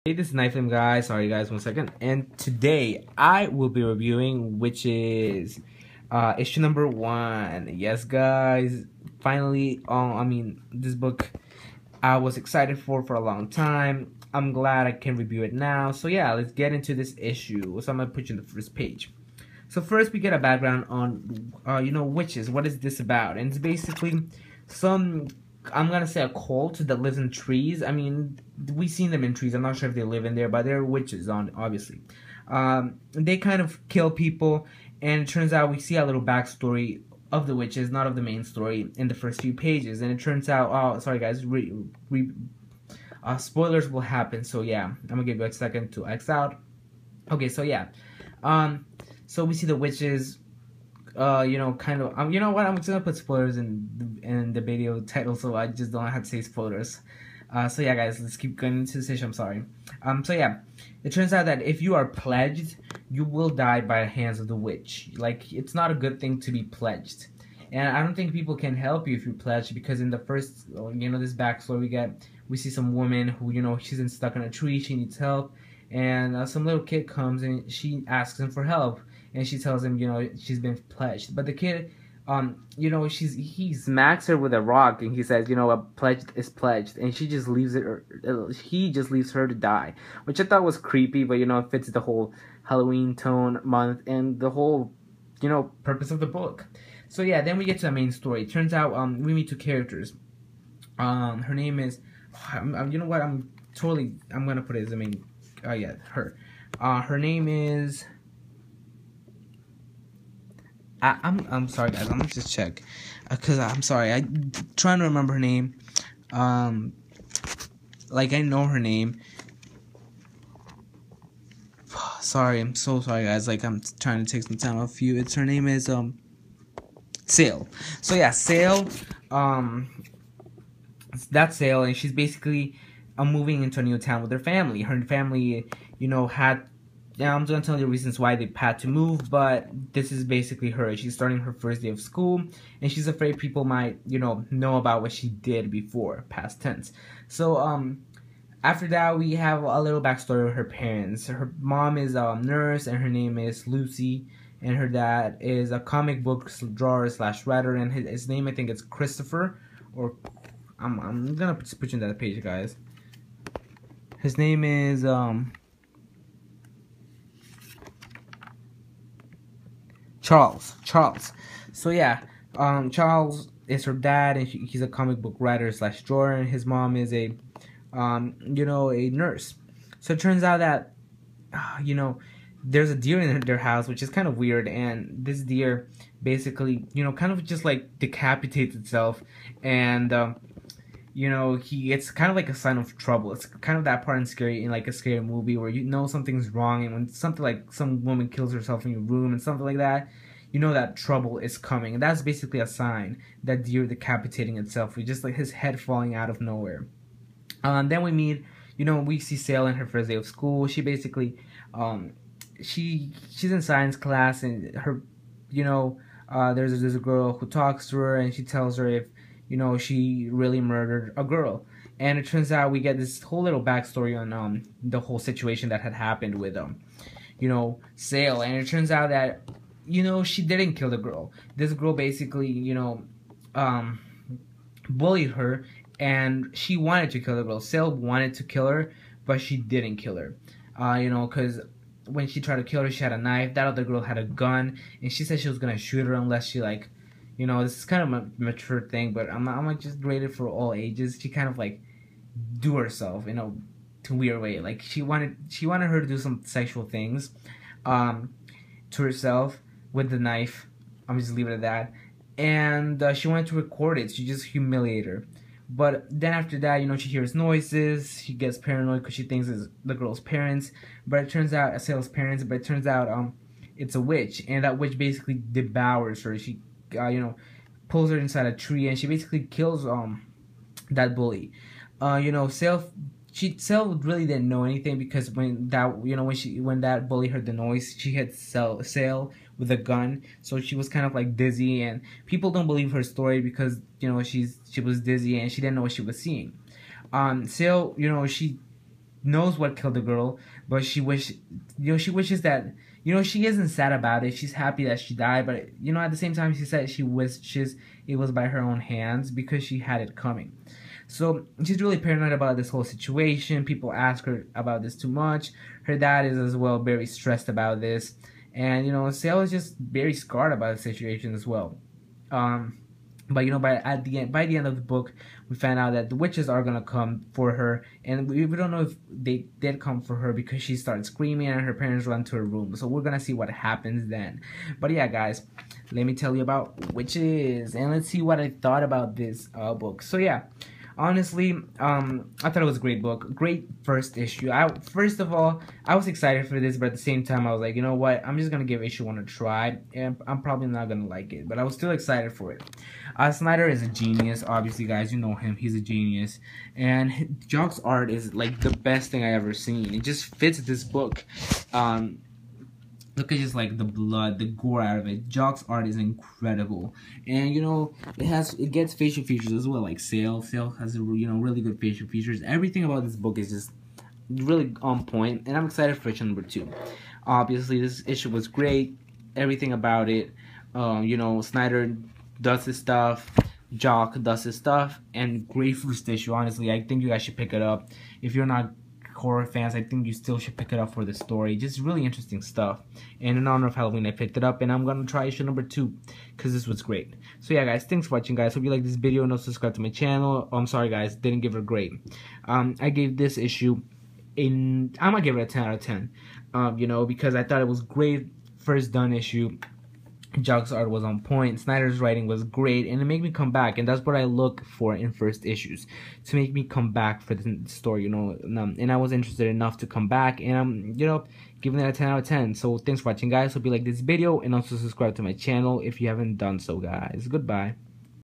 Hey, this is Knifelim guys. Sorry guys, 1 second. And today I will be reviewing Wytches issue number 1. Yes guys, finally, this book I was excited for a long time. I'm glad I can review it now. So yeah, let's get into this issue. So I'm gonna put you in the first page. So first we get a background on Wytches. What is this about? And it's basically some, I'm gonna say, a cult that lives in trees. I mean, we've seen them in trees. I'm not sure if they live in there, but they're witches, obviously. They kind of kill people, and it turns out we see a little backstory of the witches, not of the main story, in the first few pages. And it turns out, oh, sorry guys, spoilers will happen. So yeah, I'm gonna give you a second to X out. Okay, so yeah, so we see the witches. Kind of. You know what? I'm just gonna put spoilers in the video title, so I just don't have to say spoilers. So yeah, guys, let's keep going into this issue. I'm sorry. So yeah, it turns out that if you are pledged, you will die by the hands of the witch. Like, it's not a good thing to be pledged, and I don't think people can help you if you're pledged, because in the first, this backstory we see some woman who, she's stuck in a tree. She needs help, and some little kid comes and she asks him for help. And she tells him, she's been pledged. But the kid, he smacks her with a rock, and he says, a pledged is pledged. And she just leaves it, or he just leaves her to die. Which I thought was creepy, but, it fits the whole Halloween tone month and the whole, purpose of the book. So yeah, then we get to the main story. It turns out, we meet two characters. Her name is, you know what, I'm gonna put it as the main, yeah, her. Her name is... I'm sorry guys, I'm gonna just check, cause I'm sorry, I'm trying to remember her name. Like, I know her name. Sorry, I'm so sorry guys. Like, I'm trying to take some time off you. Her name is Sail. So yeah, Sail. That's Sail, and she's basically moving into a new town with her family. Her family, had. Now, I'm going to tell you the reasons why they had to move, but this is basically her. She's starting her first day of school, and she's afraid people might, know about what she did before, past tense. So, after that, we have a little backstory of her parents. Her mom is a nurse, and her name is Lucy, and her dad is a comic book drawer / writer, and his name, I think, is Christopher, or, I'm going to put you in that page, guys. His name is, Charles. So yeah, Charles is her dad, and he's a comic book writer / drawer, and his mom is a, a nurse. So it turns out that, there's a deer in their house, which is kind of weird, and this deer basically, kind of just like decapitates itself, and it's kind of like a sign of trouble. It's kind of that part in a scary movie where something's wrong, and when something like some woman kills herself in your room and something like that, that trouble is coming. And that's basically a sign, that deer decapitating itself with just like his head falling out of nowhere. Then we meet, we see Sail in her first day of school. She basically, she's in science class, and her, there's a girl who talks to her, and she tells her if she really murdered a girl. And it turns out we get this whole little backstory on the whole situation that had happened with Sail. And it turns out that she didn't kill the girl. This girl basically bullied her, and she wanted to kill the girl. Sail wanted to kill her, but she didn't kill her. Because when she tried to kill her, she had a knife. That other girl had a gun, and she said she was gonna shoot her unless she this is kind of a mature thing, but I'm not just rated for all ages. She kind of do herself, to a weird way. Like, she wanted her to do some sexual things, to herself with the knife. I'm just leave it at that. And she wanted to record it. She just humiliated her. But then after that, she hears noises. She gets paranoid because she thinks it's the girl's parents. But it turns out, Sail's parents. But it turns out, it's a witch, and that witch basically devours her. She pulls her inside a tree, and she basically kills that bully. Sail really didn't know anything, because when that bully heard the noise, she hit Sail with a gun, so she was kind of dizzy, and people don't believe her story because she was dizzy and she didn't know what she was seeing. Sail, she knows what killed the girl, but she wishes that, she isn't sad about it. She's happy that she died, but at the same time, she said she wishes it was by her own hands because she had it coming. So she's really paranoid about this whole situation. People ask her about this too much. Her dad is as well very stressed about this, and Sale is just very scarred about the situation as well. But by the end of the book, we find out that the witches are gonna come for her, and we don't know if they did come for her because she started screaming and her parents run to her room. So we're gonna see what happens then. But yeah, guys, let me tell you about Witches, and let's see what I thought about this book. So yeah. Honestly, I thought it was a great book, great first issue. First of all, I was excited for this, but at the same time, I was like, you know what? I'm just gonna give issue 1 a try, and I'm probably not gonna like it, but I was still excited for it. Snyder is a genius, obviously, guys. You know him; he's a genius, and Jock's art is like the best thing I ever seen. It just fits this book. Look at just like the blood, the gore out of it. Jock's art is incredible, and it gets facial features as well. Like Sale has really good facial features. Everything about this book is just really on point, and I'm excited for issue number 2. Obviously, this issue was great. Everything about it, Snyder does his stuff. Jock does his stuff, and great first issue. Honestly, I think you guys should pick it up. If you're not horror fans, I think you still should pick it up for the story. Just really interesting stuff. And in honor of Halloween, I picked it up, and I'm gonna try issue number 2 because this was great. So yeah, guys, thanks for watching, guys. Hope you like this video and also subscribe to my channel. Oh, I'm sorry, guys, didn't give it a grade. I gave this issue I'm gonna give it a 10 out of 10. Because I thought it was great first done issue. Jock's art was on point, Snyder's writing was great, and it made me come back, and that's what I look for in first issues, to make me come back for the story, and I was interested enough to come back, and I'm, giving it a 10 out of 10, so thanks for watching, guys. Hope you like this video, and also subscribe to my channel if you haven't done so, guys. Goodbye.